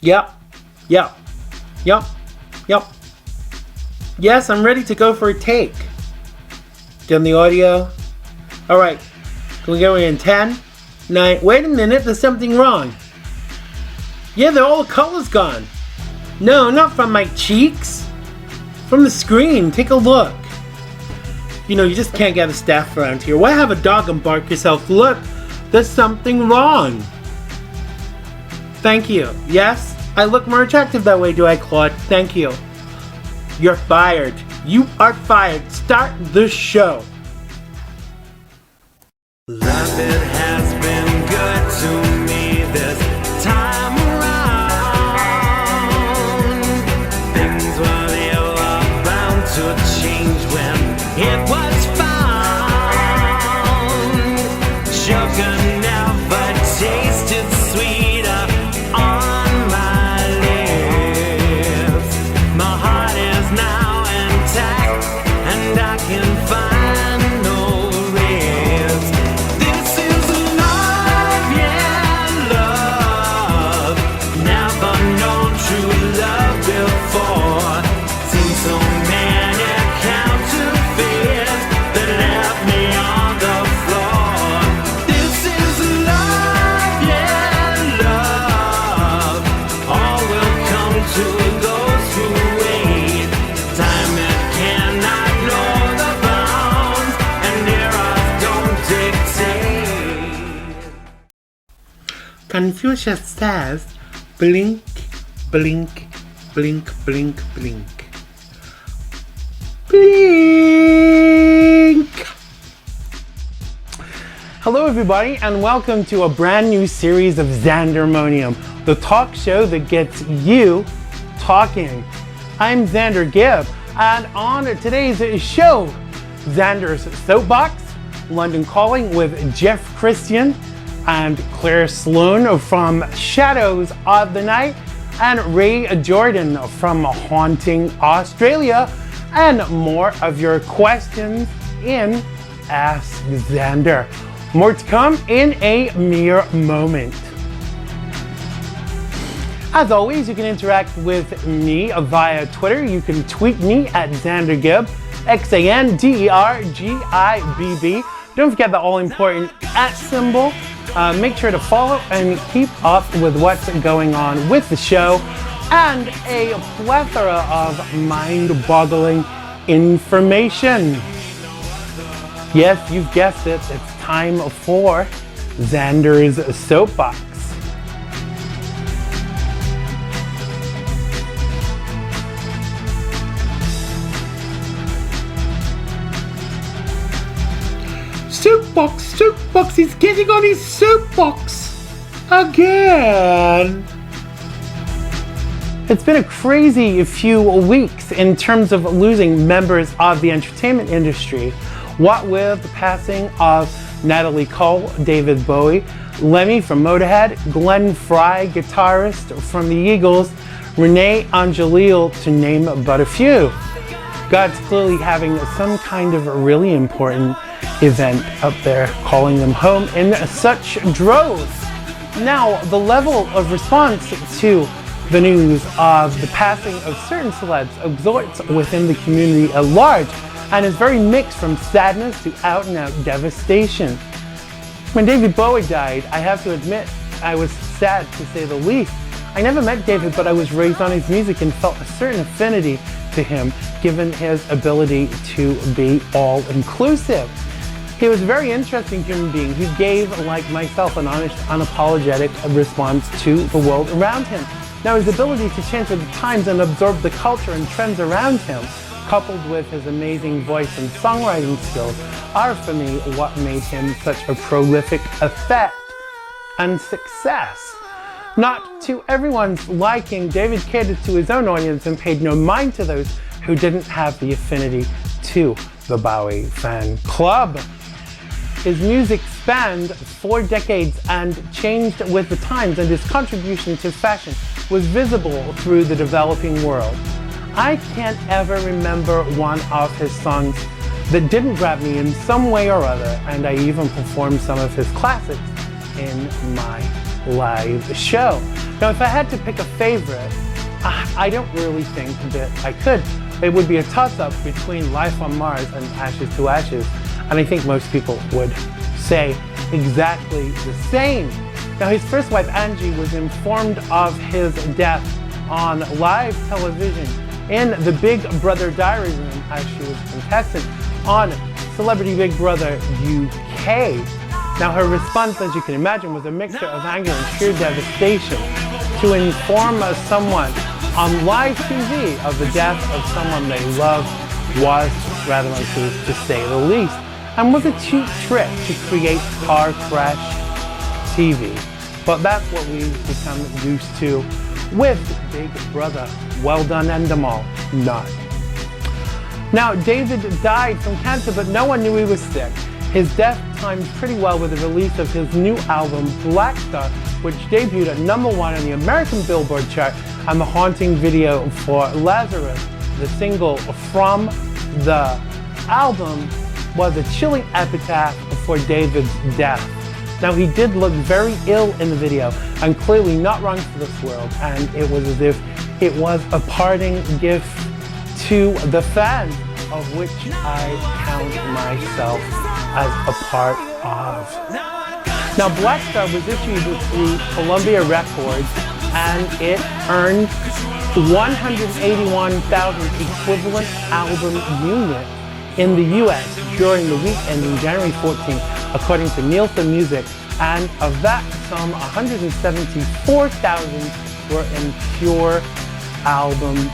Yep. Yes, I'm ready to go for a take. Done the audio? Alright. Can we go in 10, 9, wait a minute, there's something wrong. Yeah, all the color's gone. No, not from my cheeks. From the screen, take a look. You know, you just can't gather staff around here. Why have a dog and bark yourself? Look, there's something wrong. Thank you. Yes, I look more attractive that way, do I, Claude? Thank you. You're fired. You are fired. Start the show. Life, it has been good to me this time around. Things were never bound to change when it was found. Sugar never tasted sweeter on my lips. My heart is now intact and I can find no ribs. This is love, yeah, love. Never known true love before. Seen so many counterfeits that left me on the floor. This is love, yeah, love. All will come to those who wait. Time it cannot know the bounds, and eras don't dictate. Confucius says, blink, blink, blink, blink, blink. Blink! Hello everybody and welcome to a brand new series of Xandermonium, the talk show that gets you talking. I'm Xander Gibb and on today's show, Xander's Soapbox, London Calling with Jeff Kristian and Claire Sloan from Shadows of the Night and Ray Jorden from Haunting Australia, and more of your questions in Ask Xander. More to come in a mere moment. As always, you can interact with me via Twitter. You can tweet me at Xander Gibb, XanderGibb. Don't forget the all-important @ symbol. Make sure to follow and keep up with what's going on with the show and a plethora of mind-boggling information. Yes, you've guessed it, it's time for Xander's Soapbox. Soapbox, he's getting on his soapbox again. It's been a crazy few weeks in terms of losing members of the entertainment industry. What with the passing of Natalie Cole, David Bowie, Lemmy from Motorhead, Glenn Frey, guitarist from the Eagles, Renee Angelil, to name but a few. God's clearly having some kind of really important event up there, calling them home in such droves. Now, the level of response to the news of the passing of certain celebs exhorts within the community at large and is very mixed from sadness to out-and-out devastation. When David Bowie died, I have to admit I was sad to say the least. I never met David, but I was raised on his music and felt a certain affinity to him given his ability to be all-inclusive. He was a very interesting human being who gave, like myself, an honest, unapologetic response to the world around him. Now, his ability to change with the times and absorb the culture and trends around him, coupled with his amazing voice and songwriting skills, are for me what made him such a prolific effect and success. Not to everyone's liking, David catered to his own audience and paid no mind to those who didn't have the affinity to the Bowie fan club. His music spanned 4 decades and changed with the times, and his contribution to fashion was visible through the developing world. I can't ever remember one of his songs that didn't grab me in some way or other, and I even performed some of his classics in my live show. Now, if I had to pick a favorite, I don't really think that I could. It would be a toss-up between Life on Mars and Ashes to Ashes, and I think most people would say exactly the same. Now, his first wife, Angie, was informed of his death on live television in the Big Brother Diary room as she was a contestant on Celebrity Big Brother UK. Now, her response, as you can imagine, was a mixture of anger and sheer devastation to inform someone on live TV of the death of someone they loved was rather uncouth, to say the least, and was a cheap trick to create car crash TV. But that's what we've become used to with Big Brother. Well done, Endemol. Not. Now, David died from cancer, but no one knew he was sick. His death timed pretty well with the release of his new album, Black Star, which debuted at #1 on the American Billboard chart, and the haunting video for Lazarus, the single from the album, was a chilling epitaph for David's death. Now, he did look very ill in the video and clearly not wrong for this world, and it was as if it was a parting gift to the fans, of which I count myself as a part of. Now, Black Star was issued through Columbia Records, and it earned 181,000 equivalent album units in the US during the week ending January 14th, according to Nielsen Music, and of that, some 174,000 were in pure album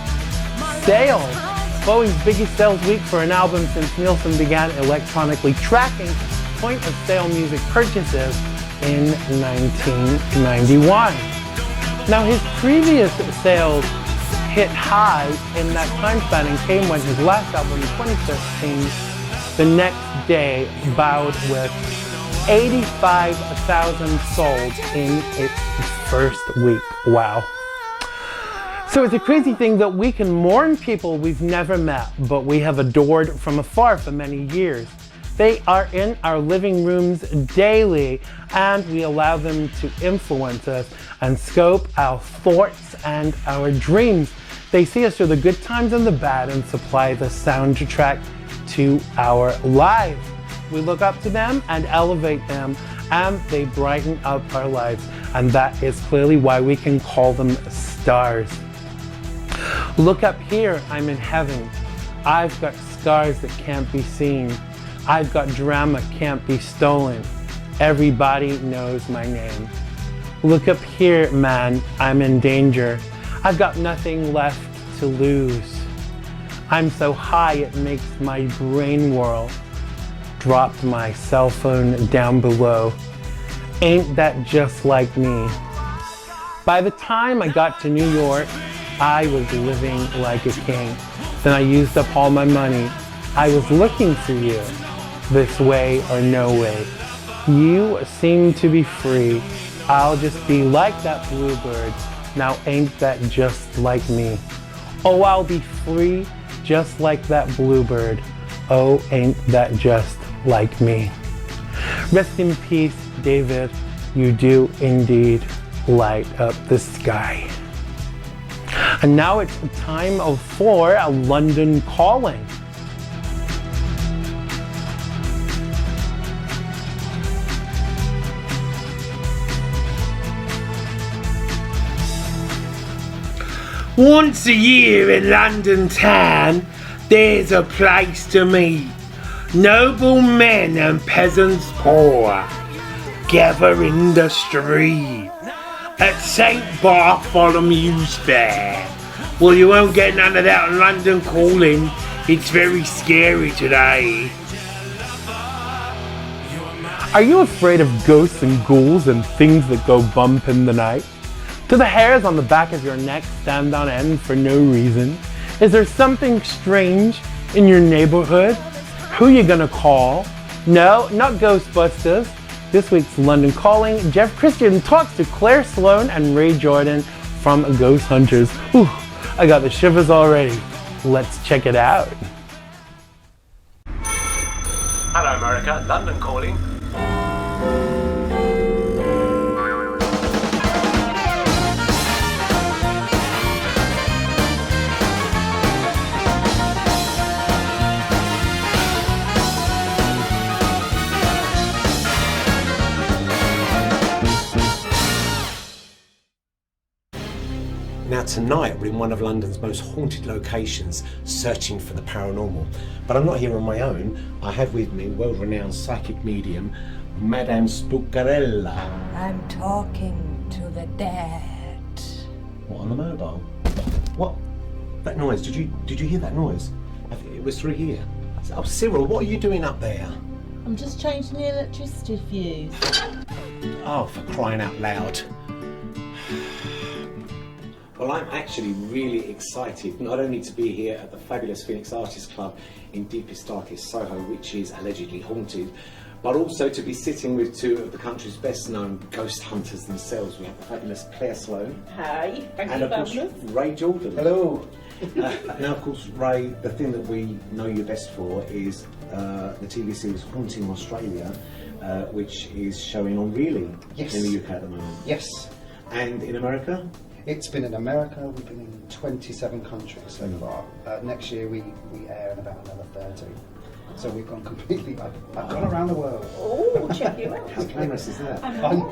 sales. Bowie's biggest sales week for an album since Nielsen began electronically tracking point-of-sale music purchases in 1991. Now, his previous sales hit high in that time span and came when his last album in 2013, the next day, bowed with 85,000 sold in its first week. Wow. So it's a crazy thing that we can mourn people we've never met, but we have adored from afar for many years. They are in our living rooms daily, and we allow them to influence us and scope our thoughts and our dreams. They see us through the good times and the bad and supply the soundtrack to our lives. We look up to them and elevate them, and they brighten up our lives. And that is clearly why we can call them stars. Look up here, I'm in heaven. I've got scars that can't be seen. I've got drama can't be stolen. Everybody knows my name. Look up here, man, I'm in danger. I've got nothing left to lose. I'm so high it makes my brain whirl. Dropped my cell phone down below. Ain't that just like me? By the time I got to New York, I was living like a king. Then I used up all my money. I was looking for you, this way or no way. You seem to be free. I'll just be like that bluebird. Now ain't that just like me? Oh, I'll be free just like that bluebird. Oh, ain't that just like me? Rest in peace, David. You do indeed light up the sky. And now it's time for a London Calling. Once a year in London town, there's a place to meet. Noble men and peasants poor gather in the street at St. Bartholomew's Fair. Well, you won't get none of that on London Calling. It's very scary today. Are you afraid of ghosts and ghouls and things that go bump in the night? Do the hairs on the back of your neck stand on end for no reason? Is there something strange in your neighborhood? Who you gonna call? No, not Ghostbusters. This week's London Calling, Jeff Kristian talks to Claire Sloan and Ray Jorden from Ghost Hunters. Whew, I got the shivers already. Let's check it out. Hello America, London Calling. Now tonight we're in one of London's most haunted locations, searching for the paranormal. But I'm not here on my own. I have with me world-renowned psychic medium, Madame Spookarella. I'm talking to the dead. What, on the mobile? What? That noise, did you hear that noise? It was through here. Oh, Cyril, what are you doing up there? I'm just changing the electricity fuse. Oh, for crying out loud. Well, I'm actually really excited not only to be here at the fabulous Phoenix Artists Club in deepest, darkest Soho, which is allegedly haunted, but also to be sitting with two of the country's best known ghost hunters themselves. We have the fabulous Claire Sloan. Hi, thank And you of course, for having us. Ray Jorden. Hello. Now, of course, Ray, the thing that we know you best for is the TV series Haunting Australia, which is showing on Really Yes. in the UK at the moment. Yes, And in America? it's been in America. We've been in 27 countries so far. Next year we air in about another 30. So we've gone completely. I've gone around the world. Oh, check you out. How glamorous is that?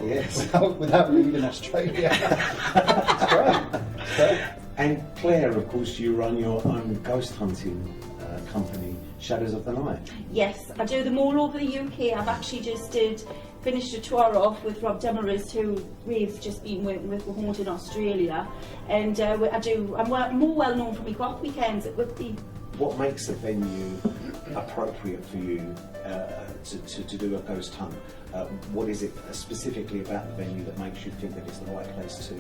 Yes. without leaving Australia. It's great. It's great. And Claire, of course, you run your own ghost hunting company, Shadows of the Night. Yes, I do them all over the UK. I've actually just finished a tour off with Rob Demarest, who we've just been working with Haunting Australia, and I'm more well known for my goth weekends at Whitby. What makes a venue appropriate for you to do a ghost hunt? What is it specifically about the venue that makes you think that it's the right place to?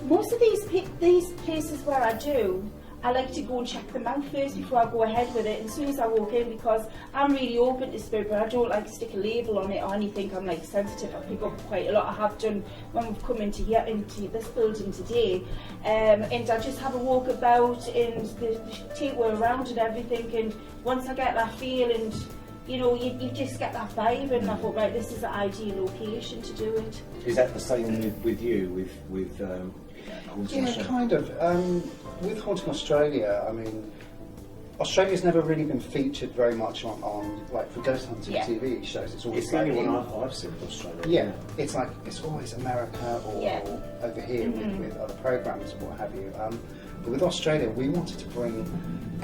Most of these places where I like to go and check them out first before I go ahead with it. And as soon as I walk in, because I'm really open to spirit, but I don't like to stick a label on it or anything. I'm like sensitive. I pick up quite a lot. I have done when we've come into this building today, and I just have a walk about and take one around and everything. And once I get that feel, and you just get that vibe, and I thought, right, this is the ideal location to do it. Is that the same with you, with Haunting Yeah, Australia? kind of. With Haunting Australia, I mean, Australia's never really been featured very much on like for ghost hunting Yeah. TV shows. It's always It's the like only one I've seen of Australia. Yeah, it's like it's always America or Yeah. over here with other programs and what have you. But with Australia, we wanted to bring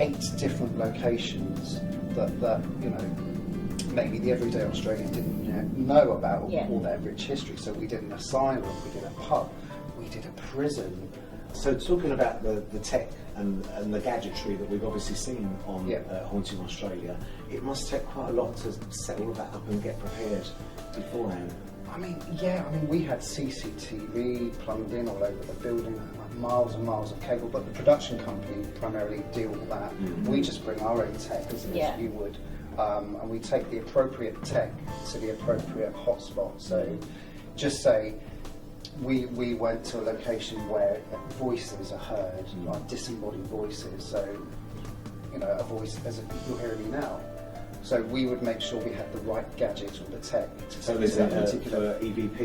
8 different locations that maybe the everyday Australian didn't know about all their rich history. So we did an asylum, we did a pub, we did a prison. So talking about the tech and the gadgetry that we've obviously seen on Haunting Australia, it must take quite a lot to set all of that up and get prepared beforehand. I mean, we had CCTV plumbed in all over the building, like miles and miles of cable, but the production company primarily deal with that. We just bring our own tech as you would, and we take the appropriate tech to the appropriate hotspot. So just say we went to a location where voices are heard, like disembodied voices, so a voice as you're hearing me now. So we would make sure we had the right gadgets or the tech to So take there's that a particular EVP,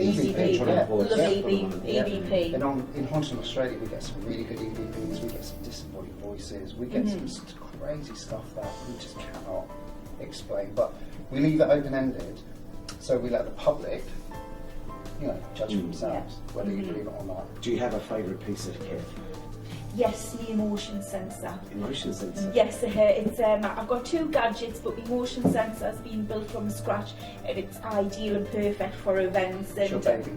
yeah. Love EVP. And in Haunting Australia, we get some really good EVPs, we get some disembodied voices, we get some crazy stuff that we just cannot explain. But we leave it open-ended, so we let the public, judge for themselves whether you believe it or not. Do you have a favourite piece of kit? Yes, the emotion sensor. Emotion sensor? Yes, it's I've got 2 gadgets, but the motion sensor has been built from scratch, and it's ideal and perfect for events. And Your baby.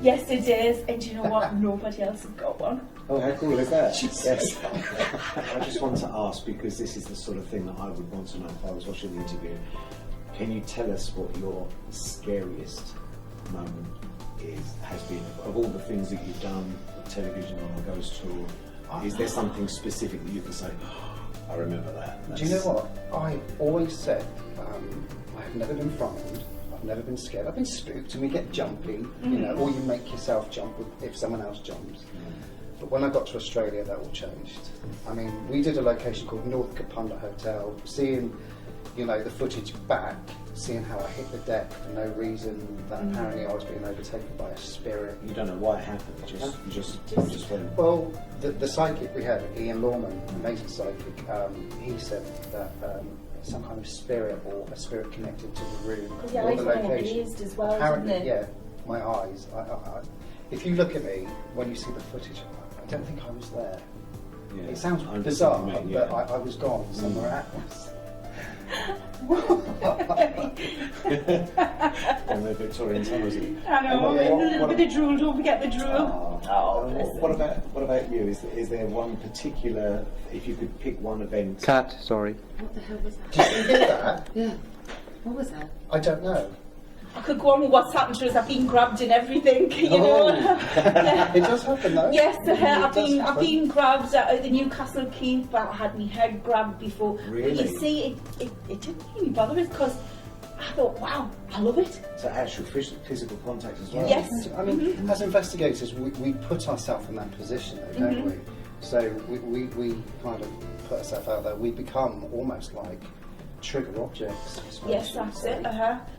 yes, it is. And you know what? Nobody else has got one. Oh, how cool is that? Yes. I just want to ask, because this is the sort of thing that I would want to know if I was watching the interview. Can you tell us what your scariest moment has been of all the things that you've done, television on a ghost tour? Is there something specific that you can say, I remember that? Do you know what? I always said, I have never been frightened, I've never been scared, I've been spooked, and we get jumpy, or you make yourself jump if someone else jumps. But when I got to Australia, that all changed. I mean, we did a location called North Kapunda Hotel, seeing, the footage back, seeing how I hit the deck for no reason, that apparently I was being overtaken by a spirit. You don't know why it happened, you just went. Well, the psychic we had, Ian Lawman, amazing psychic, he said that some kind of spirit or a spirit connected to the room Because your or eyes the were all location. glazed as well, Apparently, didn't they? yeah, my eyes. If you look at me, when you see the footage, I don't think I was there. Yeah. It sounds I understand bizarre, what you mean, but yeah. I was gone somewhere else. And the Victorian time, was it? I know, a little bit of drool, don't forget the drool. What about you? Is there one particular, if you could pick one event? Cat, sorry. What the hell was that? Did you hear that? Yeah. What was that? I don't know. I could go on with what's happened to us. I've been grabbed and everything, you know. It does happen though. Yes, I've does been happen. grabbed at the Newcastle Keep. I had my head grabbed before. Really? But you see, it didn't really bother us because I thought, wow, I love it. So actual physical contact as well? Yes. I mean, as investigators, we put ourselves in that position, though, don't we? So we kind of put ourselves out there. We become almost like trigger objects. I suppose Yes, you would that's say. it.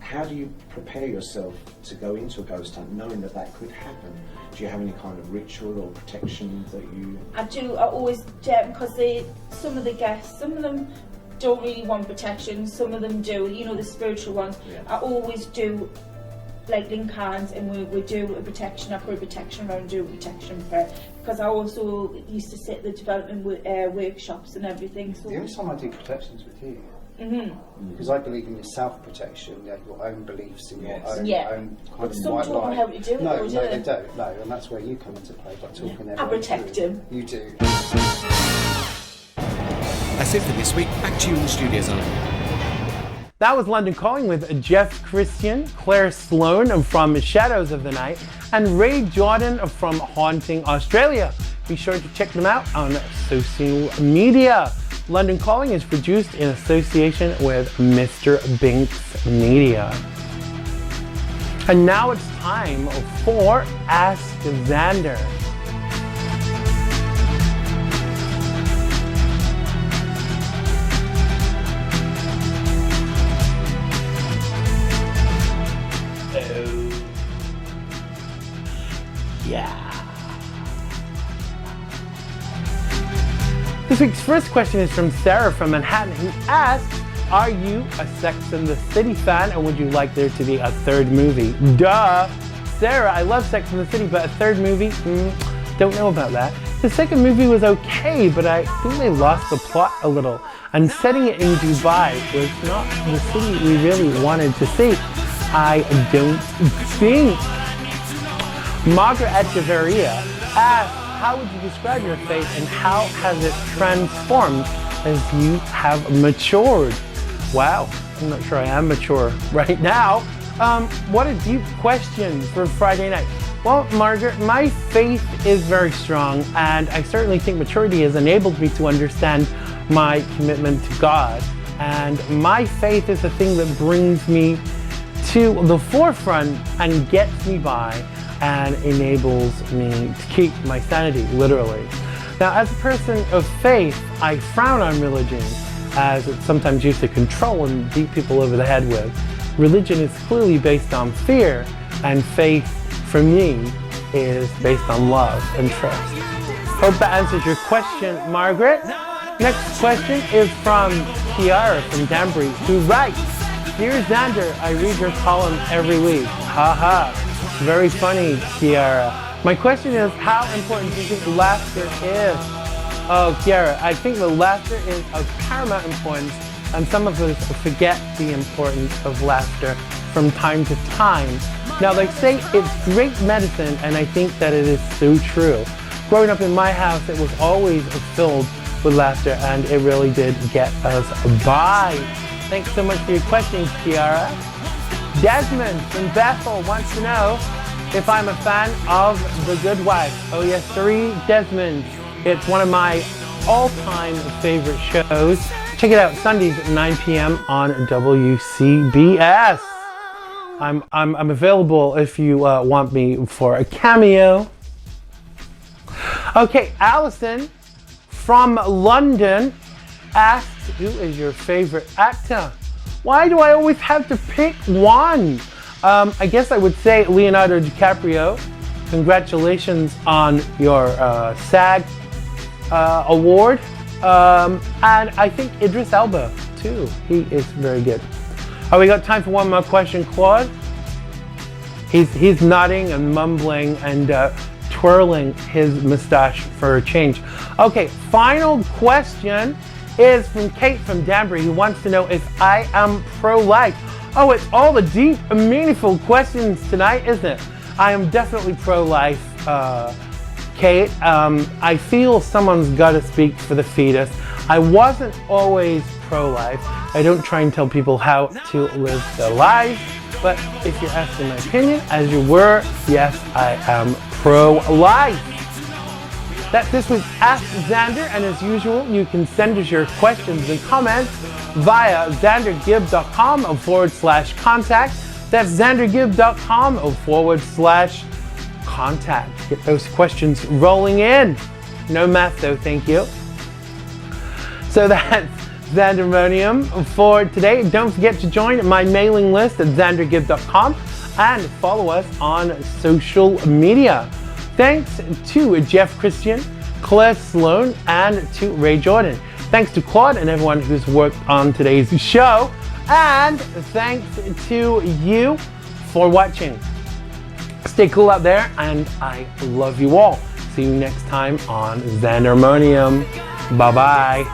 How do you prepare yourself to go into a ghost hunt knowing that that could happen? Do you have any kind of ritual or protection that you... I do. I always because some of the guests, some of them don't really want protection. Some of them do. You know, the spiritual ones. Yeah. I always do. Like link hands, and we do a protection. I put a protection around, do a protection prayer, because I also used to sit at the development workshops and everything. So The only time I do protections with you, Mm-hmm. because I believe in your self-protection, your own beliefs, in your Yes. own, Yeah. own kind But of some white don't know light. how to do it, No, though, do no, they? they don't. No, and that's where you come into play by talking I everyone protect through. him. You do. That's it for this week. Back to you in the studios, Alan. That was London Calling with Jeff Kristian, Claire Sloan from Shadows of the Night, and Ray Jorden from Haunting Australia. Be sure to check them out on social media. London Calling is produced in association with Mr. Binks Media. And now it's time for Ask Xander. This week's first question is from Sarah from Manhattan, who asks, are you a Sex and the City fan, and would you like there to be a third movie? Duh! Sarah, I love Sex and the City, but a third movie? Don't know about that. The second movie was okay, but I think they lost the plot a little. And setting it in Dubai was not the city we really wanted to see. I don't think. Margaret Echeverria asks, how would you describe your faith and how has it transformed as you have matured? Wow, I'm not sure I am mature right now. What a deep question for Friday night. Well, Margaret, my faith is very strong, and I certainly think maturity has enabled me to understand my commitment to God. And my faith is the thing that brings me to the forefront and gets me by and enables me to keep my sanity, literally. Now, as a person of faith, I frown on religion as it's sometimes used to control and beat people over the head with. Religion is clearly based on fear, and faith, for me, is based on love and trust. Hope that answers your question, Margaret. Next question is from Kiara from Danbury, who writes, Dear Xander, I read your column every week. Haha. Very funny, Kiara. My question is, how important do you think laughter is? Oh, Kiara, I think the laughter is of paramount importance, and some of us forget the importance of laughter from time to time. Now, they say it's great medicine, and I think that it is so true. Growing up in my house, it was always filled with laughter, and it really did get us by. Thanks so much for your questions, Kiara. Desmond from Bethel wants to know if I'm a fan of The Good Wife. Oh yes, Desmond. It's one of my all-time favorite shows. Check it out Sundays at 9 p.m. on WCBS. I'm available if you want me for a cameo. Okay, Allison from London asks, who is your favorite actor? Why do I always have to pick one? I guess I would say Leonardo DiCaprio. Congratulations on your SAG award. And I think Idris Elba, too. He is very good. Oh, we got time for one more question, Claude? He's nodding and mumbling and twirling his mustache for a change. Okay, final question is from Kate from Danbury, who wants to know if I am pro-life. Oh, it's all the deep and meaningful questions tonight, isn't it? I am definitely pro-life, Kate. I feel someone's got to speak for the fetus. I wasn't always pro-life. I don't try and tell people how to live their lives, but if you're asking my opinion, as you were, yes, I am pro-life. That's this week's Ask Xander, and as usual, you can send us your questions and comments via xandergibb.com/contact. That's xandergibb.com/contact. Get those questions rolling in. No math though, thank you. So that's Xandermonium for today. Don't forget to join my mailing list at xandergibb.com and follow us on social media. Thanks to Jeff Kristian, Claire Sloan, and to Ray Jorden. Thanks to Claude and everyone who's worked on today's show. And thanks to you for watching. Stay cool out there, and I love you all. See you next time on Xandermonium. Bye-bye.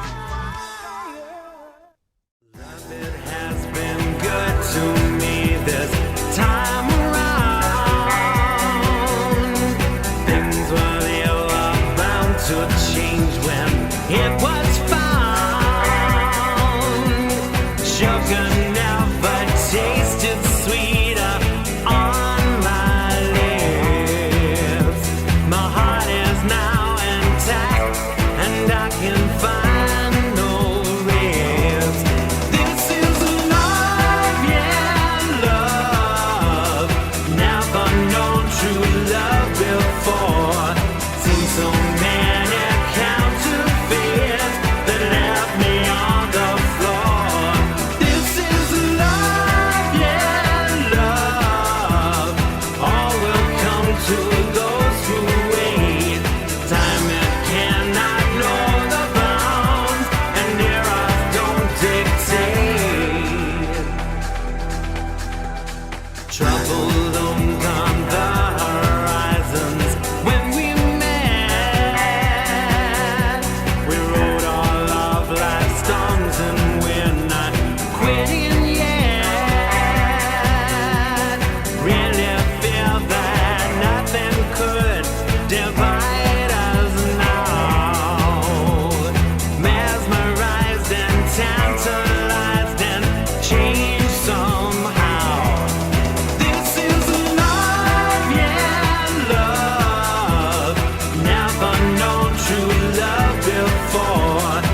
True love before.